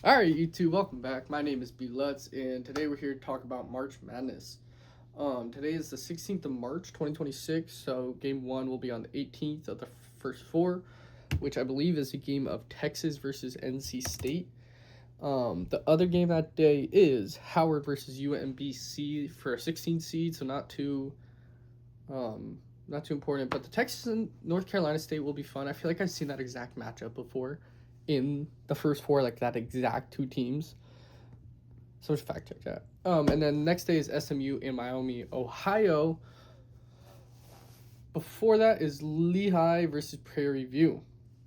All right, you two, welcome back. My name is B Lutz, and today we're here to talk about March Madness. Today is the 16th of March, 2026. So game one will be on the 18th of the first four, which I believe is a game of Texas versus NC State. The other game that day is Howard versus UMBC for a 16 seed, so um, not too important. But the Texas and North Carolina State will be fun. I feel like I've seen that exact matchup before in the first four, like that exact two teams. So let's fact check that. And then next day is SMU in Miami, Ohio. Before that is Lehigh versus Prairie View.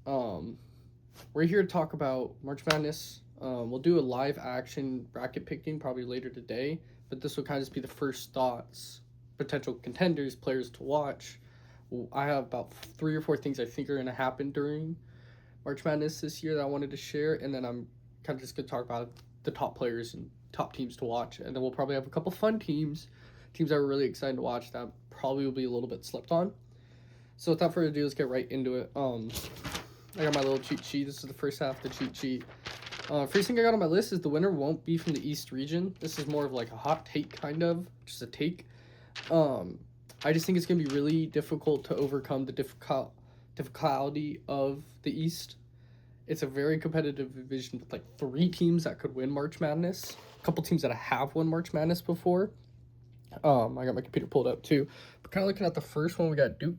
Um, we're here to talk about March Madness. We'll do a live action bracket picking probably later today, but this will kind of just be the first thoughts, potential contenders, players to watch. I have about 3 or 4 things I think are going to happen during March Madness this year that I wanted to share, and then I'm kind of just going to talk about the top players and top teams to watch, and then we'll probably have a couple fun teams that are really excited to watch that probably will be a little bit slept on. So without further ado, let's get right into it. I got my little cheat sheet. This is the first half of the cheat sheet. First thing I got on my list is the winner won't be from the East region. This is more of like a hot take, kind of just a take. I just think it's gonna be really difficult to overcome the difficulty of the East. It's a very competitive division with like 3 teams that could win March Madness. A couple teams that have won March Madness before. I got my computer pulled up too. But kind of looking at the first one, we got Duke.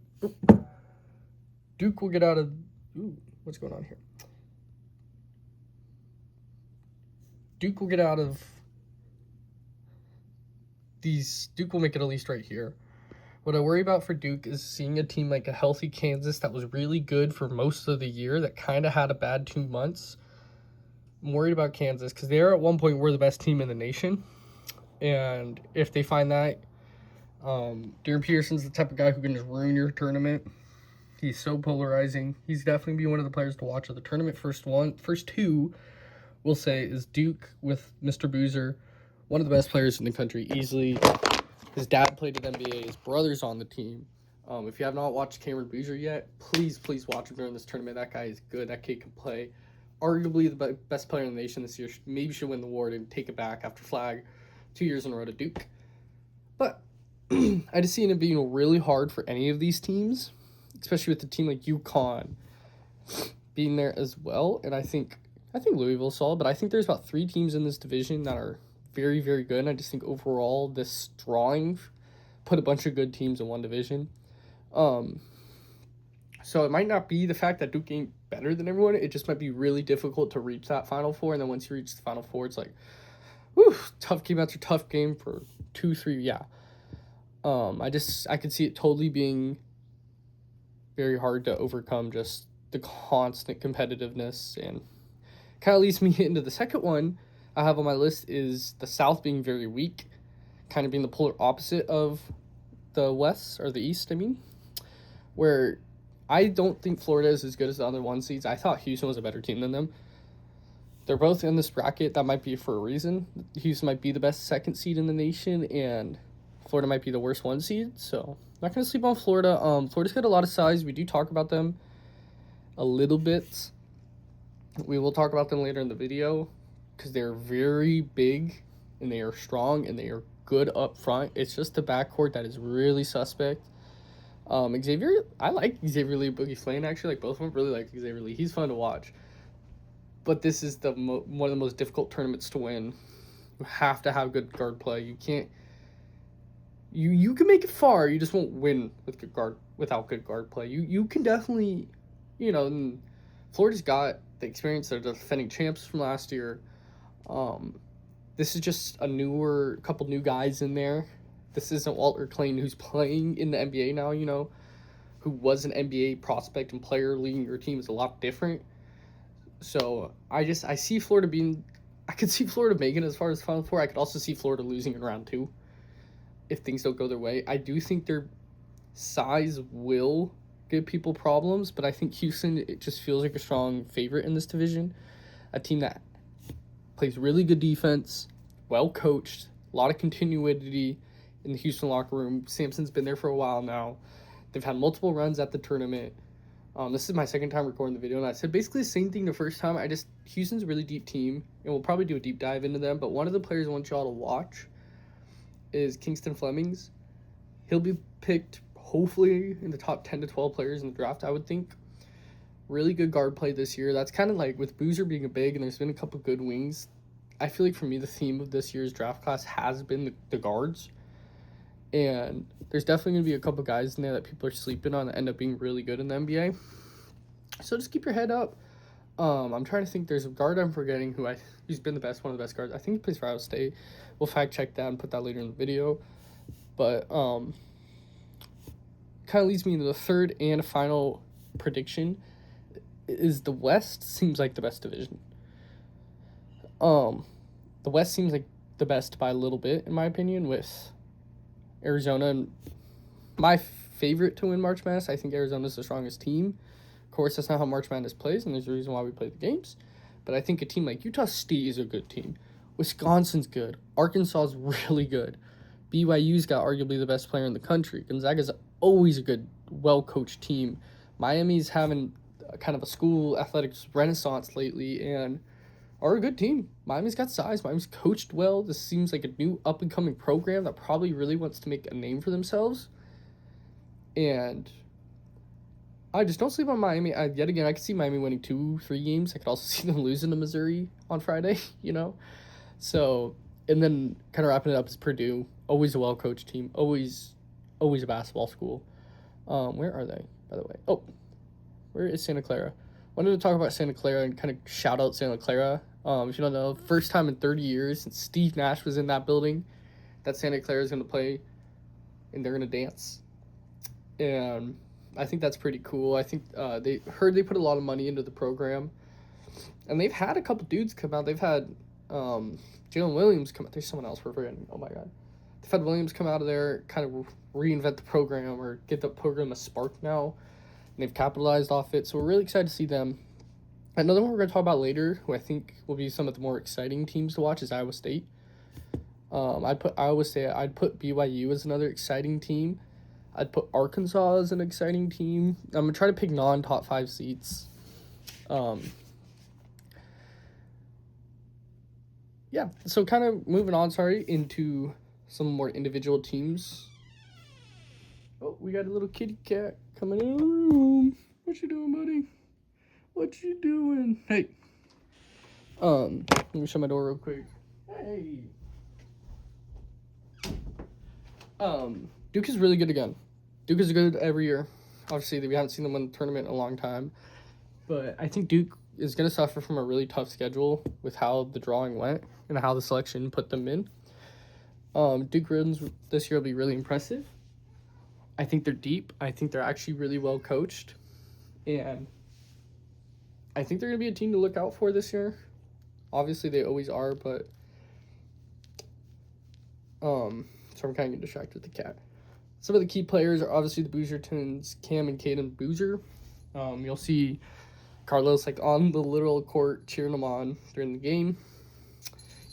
Duke will get out of. Ooh, what's going on here? Duke will get out of these. Duke will make it at least right here. What I worry about for Duke is seeing a team like a healthy Kansas that was really good for most of the year that kind of had a bad 2 months. I'm worried about Kansas because they are at one point were the best team in the nation. And if they find that, Darren Peterson's the type of guy who can just ruin your tournament. He's so polarizing. He's definitely be one of the players to watch of the tournament. First two, we'll say, is Duke with Mr. Boozer, one of the best players in the country, easily. His dad played at NBA. His brother's on the team. If you have not watched Cameron Boozer yet, please watch him during this tournament. That guy is good. That kid can play. Arguably the best player in the nation this year. Maybe should win the award and take it back after flag 2 years in a row to Duke. But I just see it being really hard for any of these teams, especially with a team like UConn being there as well. And I think Louisville's solid, but I think there's about 3 teams in this division that are very, very good. And I just think overall this drawing put a bunch of good teams in one division. So it might not be the fact that Duke ain't better than everyone. It just might be really difficult to reach that Final Four. And then once you reach the Final Four, it's like, whew, tough game after tough game for 2, 3, yeah. I could see it totally being very hard to overcome just the constant competitiveness, and kind of leads me into the second one I have on my list is the South being very weak, kind of being the polar opposite of the West or the East, I mean, where I don't think Florida is as good as the other 1 seeds. I thought Houston was a better team than them. They're both in this bracket. That might be for a reason. Houston might be the best 2nd seed in the nation, and Florida might be the worst 1 seed. So not gonna sleep on Florida. Florida's got a lot of size. We do talk about them a little bit. We will talk about them later in the video because they're very big and they are strong and they are good up front. It's just the backcourt that is really suspect. Xavier, I like Xavier Lee, Boogie Flane actually. Like both of them, really like Xavier Lee. He's fun to watch. But this is one of the most difficult tournaments to win. You have to have good guard play. You can't. You can make it far. You just won't win without good guard play. You can definitely, Florida's got the experience. They're the defending champs from last year. This is just a couple new guys in there. This isn't Walter Clayton who's playing in the NBA now. Who was an NBA prospect and player leading your team is a lot different. So I see Florida being. I could see Florida making it as far as Final Four. I could also see Florida losing in round 2 if things don't go their way. I do think their size will give people problems, but I think Houston, it just feels like a strong favorite in this division. A team that plays really good defense, well coached, a lot of continuity in the Houston locker room. Sampson's been there for a while now. They've had multiple runs at the tournament. This is my second time recording the video, and I said basically the same thing the first time. Houston's a really deep team, and we'll probably do a deep dive into them. But one of the players I want y'all to watch is Kingston Flemings. He'll be picked hopefully in the top 10 to 12 players in the draft, I would think. Really good guard play this year. That's kind of like with Boozer being a big and there's been a couple good wings. I feel like for me the theme of this year's draft class has been the guards. And there's definitely going to be a couple guys in there that people are sleeping on that end up being really good in the NBA. So just keep your head up. I'm trying to think. There's a guard I'm forgetting who's been one of the best guards. I think he plays for Iowa State. We'll fact check that and put that later in the video. But kind of leads me into the third and final prediction. Is the West seems like the best division. The West seems like the best by a little bit, in my opinion, with Arizona and my favorite to win March Madness. I think Arizona's the strongest team. Of course, that's not how March Madness plays, and there's a reason why we play the games. But I think a team like Utah State is a good team. Wisconsin's good. Arkansas's really good. BYU's got arguably the best player in the country. Gonzaga's always a good, well-coached team. Miami's having kind of a school athletics renaissance lately and are a good team. Miami's got size. Miami's coached well. This seems like a new up-and-coming program that probably really wants to make a name for themselves. And I just don't sleep on Miami. Yet again, I could see Miami winning 2-3 games. I could also see them losing to Missouri on Friday, So, and then kind of wrapping it up is Purdue. Always a well-coached team. Always a basketball school. Where are they, by the way? Oh, where is Santa Clara? Wanted to talk about Santa Clara and kind of shout out Santa Clara. If you don't know, first time in 30 years since Steve Nash was in that building that Santa Clara is going to play and they're going to dance. And I think that's pretty cool. I think they put a lot of money into the program. And they've had a couple dudes come out. They've had Jalen Williams come out. There's someone else we're forgetting. Oh, my God. They've had Williams come out of there, kind of reinvent the program or get the program a spark now. And they've capitalized off it, so we're really excited to see them. Another one we're going to talk about later, who I think will be some of the more exciting teams to watch, is Iowa State. I'd put Iowa State. I'd put BYU as another exciting team. I'd put Arkansas as an exciting team. I'm going to try to pick non-top 5 seats. Yeah, so kind of moving on, into some more individual teams. Oh, we got a little kitty cat coming in the room. What you doing, buddy? What you doing? Hey. Let me shut my door real quick. Hey. Duke is really good again. Duke is good every year. Obviously, we haven't seen them win the tournament in a long time. But I think Duke is going to suffer from a really tough schedule with how the drawing went and how the selection put them in. Duke wins this year will be really impressive. I think they're deep. I think they're actually really well coached. And I think they're going to be a team to look out for this year. Obviously, they always are, but so I'm kind of getting distracted with the cat. Some of the key players are obviously the Boozer twins, Cam and Caden Boozer. You'll see Carlos on the literal court cheering them on during the game.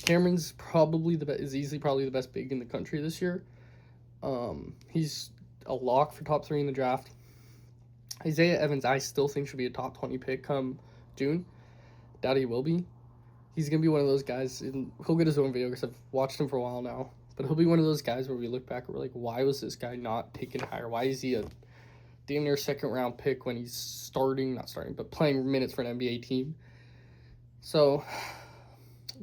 Cameron's easily probably the best big in the country this year. He's a lock for top 3 in the draft. Isaiah Evans, I still think should be a top 20 pick come June. Doubt he will be. He's going to be one of those guys, and he'll get his own video because I've watched him for a while now. But he'll be one of those guys where we look back and we're like, why was this guy not taken higher? Why is he a damn near second-round pick when he's playing minutes for an NBA team? So,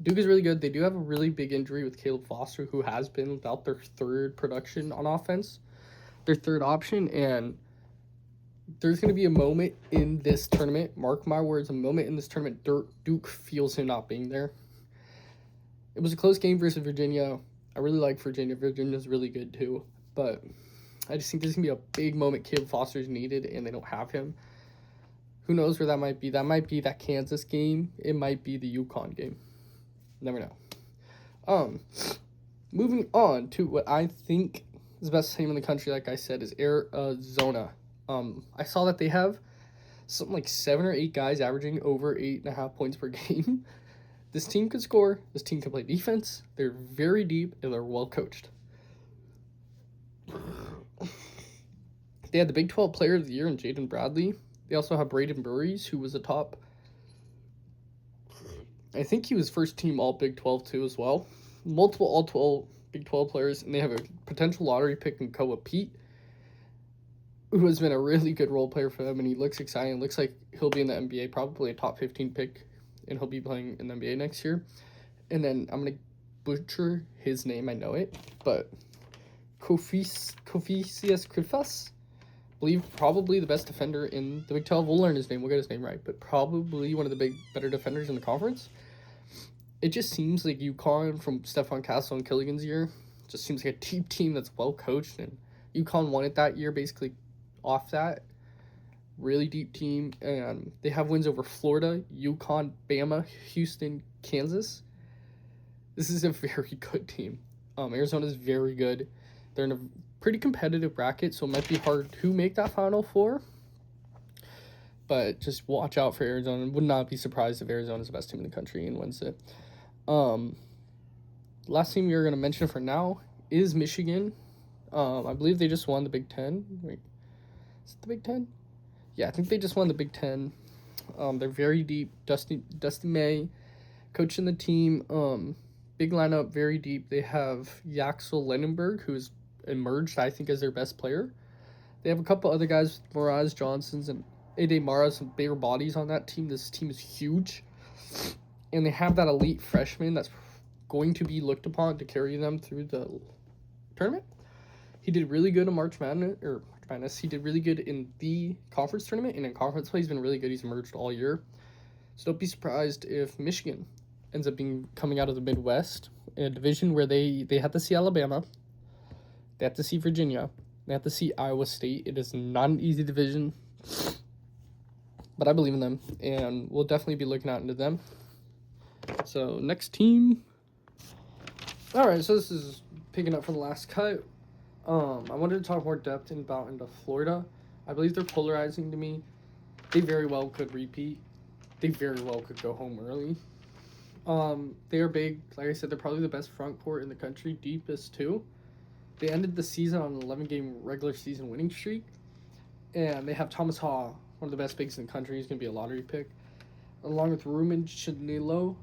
Duke is really good. They do have a really big injury with Caleb Foster, who has been without their third production on offense, their third option, and there's going to be a moment in this tournament, mark my words, a moment in this tournament, Duke feels him not being there. It was a close game versus Virginia. I really like Virginia. Virginia's really good too, but I just think there's going to be a big moment Caleb Foster's needed, and they don't have him. Who knows where that might be? That might be that Kansas game. It might be the UConn game. Never know. Moving on to what I think is the best team in the country, like I said, is Arizona. I saw that they have something like 7 or 8 guys averaging over 8.5 points per game. This team can score. This team can play defense. They're very deep, and they're well coached. They had the Big 12 Player of the Year in Jaden Bradley. They also have Braden Burries, who was a top. I think he was first team All Big 12 too as well. Multiple All 12 Big 12 players, and they have a potential lottery pick in Koa Pete, who has been a really good role player for them, and he looks exciting. Looks like he'll be in the NBA, probably a top 15 pick, and he'll be playing in the NBA next year. And then I'm going to butcher his name, I know it, but Kofisias Krifas, I believe probably the best defender in the Big 12. We'll learn his name, we'll get his name right, but probably one of the better defenders in the conference. It just seems like UConn from Stephon Castle and Killigan's year just seems like a deep team that's well coached, and UConn won it that year basically off that. Really deep team, and they have wins over Florida, UConn, Bama, Houston, Kansas. This is a very good team. Arizona's very good. They're in a pretty competitive bracket, so it might be hard to make that Final Four. But just watch out for Arizona. Would not be surprised if Arizona's the best team in the country and wins it. Last team you're going to mention for now is Michigan. I believe they just won the Big Ten. Wait, is it the Big Ten? Yeah, I think they just won the Big Ten. They're very deep. Dusty May coaching the team. Big lineup, very deep. They have Yaxel Lenenberg, who's emerged, I think, as their best player. They have a couple other guys, Moraz Johnsons and A.D. Mara, some bigger bodies on that team. This team is huge. And they have that elite freshman that's going to be looked upon to carry them through the tournament. He did really good in March Madness. He did really good in the conference tournament, and in conference play, he's been really good. He's emerged all year. So don't be surprised if Michigan ends up coming out of the Midwest in a division where they have to see Alabama, they have to see Virginia, they have to see Iowa State. It is not an easy division, but I believe in them, and we'll definitely be looking out into them. So next team. All right, so this is picking up from the last cut. I wanted to talk more depth into Florida. I believe they're polarizing to me. They very well could repeat. They very well could go home early. They are big. Like I said, they're probably the best front court in the country, deepest too. They ended the season on an 11-game regular season winning streak. And they have Thomas Haw, one of the best bigs in the country. He's going to be a lottery pick. Along with Ruben Chanilo,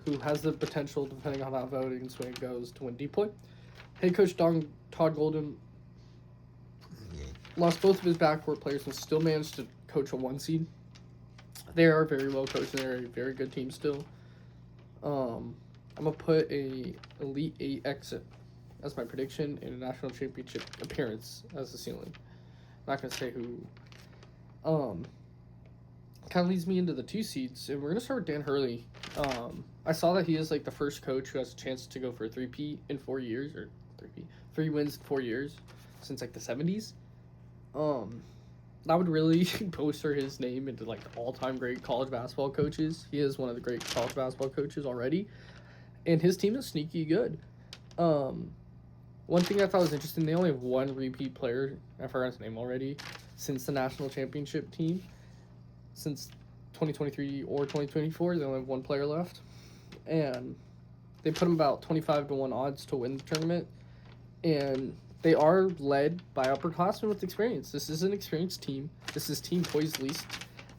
who has the potential, depending on how voting swing goes, to win Depoy. Head coach Todd Golden lost both of his backcourt players and still managed to coach a 1 seed. They are very well coached, and they're a very good team still. I'm going to put a Elite 8 exit as my prediction in a national championship appearance as the ceiling. I'm not going to say who. Kind of leads me into the 2 seeds, and we're going to start with Dan Hurley. I saw that he is like the first coach who has a chance to go for a 3-peat in 4 years, or 3 wins in 4 years since like the 70s. That would really poster his name into like the all-time great college basketball coaches. He is one of the great college basketball coaches already, and his team is sneaky good. One thing I thought was interesting, they only have 1 repeat player, I forgot his name already, since the national championship team. Since 2023 or 2024, they only have 1 player left. And they put them about 25-1 odds to win the tournament. And they are led by upperclassmen with experience. This is an experienced team. This is team poised at least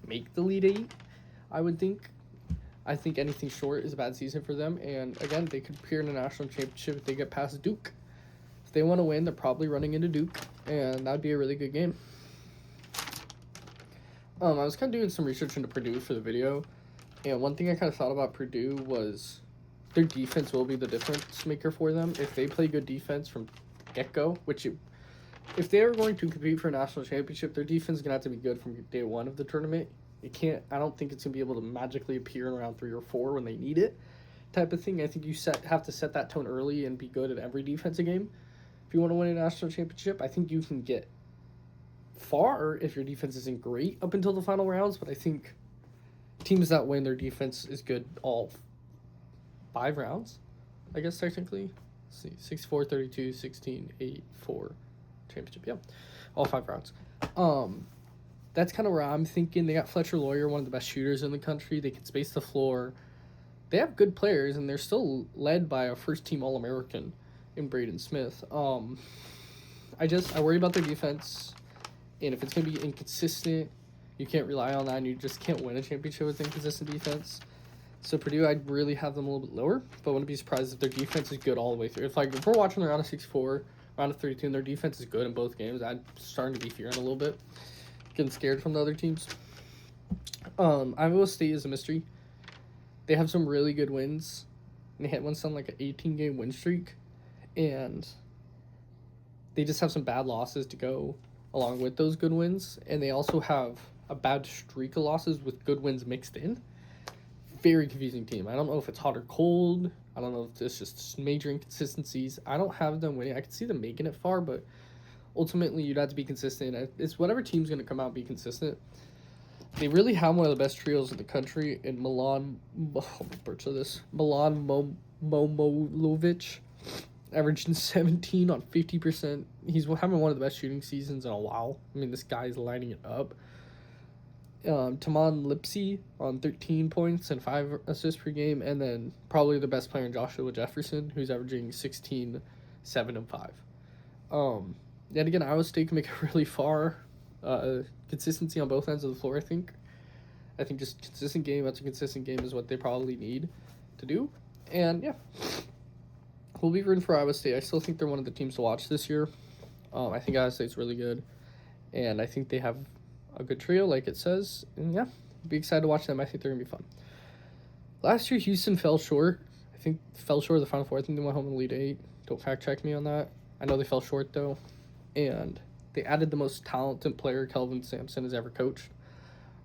make the Elite 8, I would think. I think anything short is a bad season for them. And again, they could appear in a national championship if they get past Duke. If they want to win, they're probably running into Duke. And that'd be a really good game. I was kind of doing some research into Purdue for the video, and one thing I kind of thought about Purdue was their defense will be the difference maker for them. If they play good defense from get-go, if they are going to compete for a national championship, their defense is going to have to be good from day 1 of the tournament. I don't think it's going to be able to magically appear in round 3 or 4 when they need it type of thing. I think you have to set that tone early and be good at every defensive game. If you want to win a national championship, I think you can get far if your defense isn't great up until the final rounds, but I think teams that win their defense is good all 5 rounds, I guess technically. Let's see, 6-4, 32, 16, 8, 4 championship. Yeah, all 5 rounds. That's kind of where I'm thinking. They got Fletcher Lawyer, one of the best shooters in the country. They can space the floor. They have good players, and they're still led by a first-team All-American in Braden Smith. I worry about their defense. And if it's going to be inconsistent, You can't rely on that, and you just can't win a championship with inconsistent defense. So Purdue, I'd really have them a little bit lower, but I wouldn't be surprised if their defense is good all the way through. If we're watching the round of 64, round of 32, and their defense is good in both games, I'm starting to be fearing a little bit, getting scared from the other teams. Iowa State is a mystery. They have some really good wins. And they hit one on like an 18-game win streak, and they just have some bad losses to go along with those good wins, and they also have a bad streak of losses with good wins mixed in. Very confusing team. I don't know if it's hot or cold. I don't know if it's just major inconsistencies. I don't have them winning. I can see them making it far, but ultimately you'd have to be consistent. It's whatever team's going to come out and be consistent. They really have one of the best trios in the country in Milan Momolovic, averaging 17 on 50%. He's having one of the best shooting seasons in a while. I mean, this guy's lighting it up. Taman Lipsy on 13 points and 5 assists per game, and then probably the best player in Joshua Jefferson, who's averaging 16, 7, and 5. Yet again, Iowa State can make it really far. Consistency on both ends of the floor, I think. I think just consistent game after consistent game is what they probably need to do. And, yeah, we'll be rooting for Iowa State. I still think they're one of the teams to watch this year. I think Iowa State's really good, and I think they have a good trio, like it says. And, yeah, be excited to watch them. I think they're going to be fun. Last year, Houston fell short. I think fell short of the Final Four. I think they went home in the Elite Eight. Don't fact-check me on that. I know they fell short, though. And they added the most talented player Kelvin Sampson has ever coached.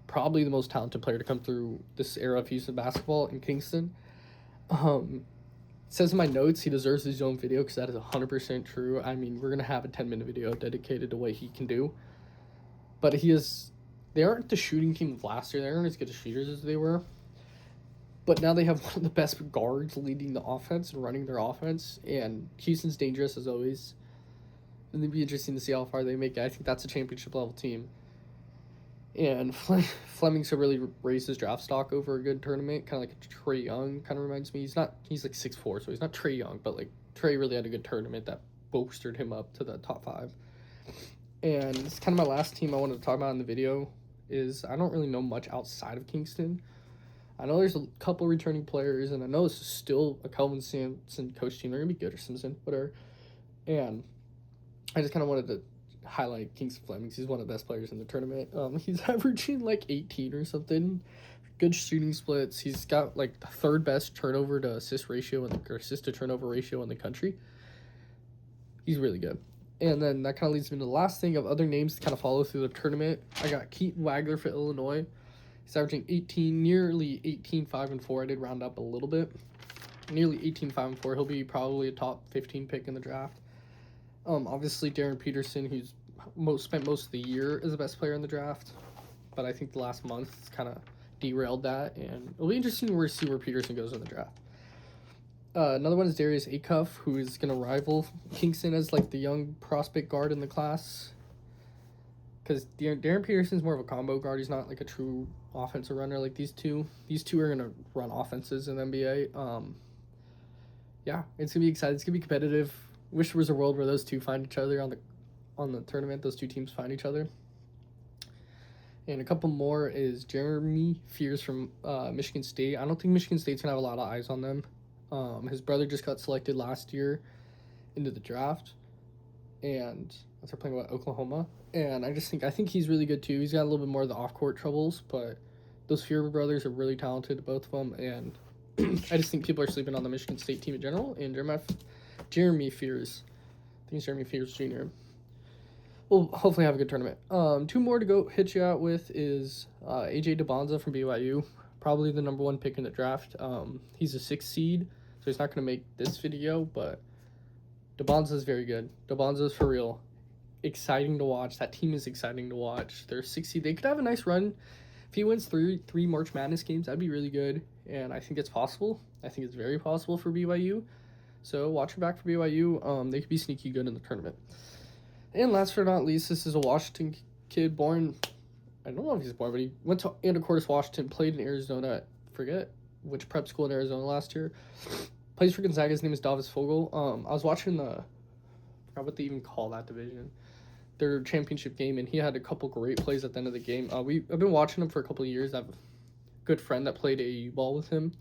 Probably the most talented player to come through this era of Houston basketball in Kingston. It says in my notes he deserves his own video because that is 100% true. I mean, we're going to have a 10-minute video dedicated to what he can do. But they aren't the shooting team of last year. They aren't as good as shooters as they were. But now they have one of the best guards leading the offense and running their offense. And Houston's dangerous as always. And it'd be interesting to see how far they make it. I think that's a championship level team. And Fleming's really raised his draft stock over a good tournament, kind of like Trae Young. Kind of reminds me. He's like 6'4", so he's not Trae Young, but like Trae really had a good tournament that bolstered him up to the top 5. And it's kind of my last team I wanted to talk about in the video. Is I don't really know much outside of Kingston. I know there's a couple returning players, and I know this is still a Kelvin Sampson coach team. They're gonna be good, or Simpson, whatever. And I just kind of wanted to highlight Kingston Flemings. He's one of the best players in the tournament. He's averaging like 18 or something. Good shooting splits. He's got like the third best turnover to assist ratio or assist to turnover ratio in the country. He's really good. And then that kind of leads me to the last thing of other names to kind of follow through the tournament. I got Keaton Wagler for Illinois. He's averaging nearly 18, 5, and 4. I did round up a little bit. Nearly 18, 5, and 4. He'll be probably a top 15 pick in the draft. Obviously, Darren Peterson, who's spent most of the year as the best player in the draft. But I think the last month kind of derailed that. And it'll be interesting to see where Peterson goes in the draft. Another one is Darius Acuff, who is going to rival Kingston as like the young prospect guard in the class. Because Darren Peterson's more of a combo guard. He's not like a true offensive runner like these two. These two are going to run offenses in the NBA. Yeah, it's going to be exciting. It's going to be competitive. Wish there was a world where those two find each other on the tournament. Those two teams find each other. And a couple more is Jeremy Fears from Michigan State. I don't think Michigan State's going to have a lot of eyes on them. His brother just got selected last year into the draft. And they're playing with Oklahoma. And I think he's really good too. He's got a little bit more of the off-court troubles, but those Fear brothers are really talented, both of them. And I just think people are sleeping on the Michigan State team in general. And Jeremy Fears. I think it's Jeremy Fears Jr. We'll hopefully have a good tournament. 2 more to go hit you out with is AJ DeBonza from BYU. Probably the number 1 pick in the draft. He's a 6th seed, so he's not going to make this video, but DeBonza is very good. DeBonza is for real. Exciting to watch. That team is exciting to watch. They're 6th seed. They could have a nice run. If he wins three March Madness games, that'd be really good, and I think it's possible. I think it's very possible for BYU. So watch your back for BYU. They could be sneaky good in the tournament. And last but not least, this is a Washington kid born, I don't know if he's born, but he went to Anacortes, Washington, played in Arizona, I forget which prep school in Arizona last year. Plays for Gonzaga. His name is Davis Fogel. I was watching I forgot what they even call that division. their championship game, and he had a couple great plays at the end of the game. I've been watching him for a couple of years. I have a good friend that played AAU ball with him,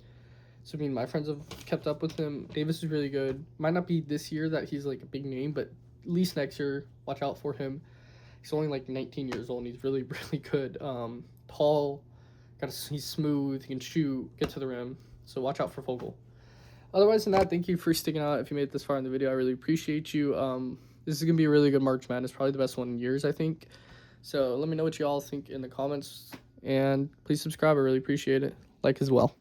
so me and my friends have kept up with him. Davis is really good. Might not be this year that he's like a big name, but at least next year, watch out for him. He's only like 19 years old, and he's really, really good. Tall, he's smooth, he can shoot, get to the rim, so watch out for Vogel. Otherwise than that, thank you for sticking out. If you made it this far in the video, I really appreciate you. This is going to be a really good March Madness, probably the best one in years, I think. So let me know what you all think in the comments, and please subscribe. I really appreciate it. Like as well.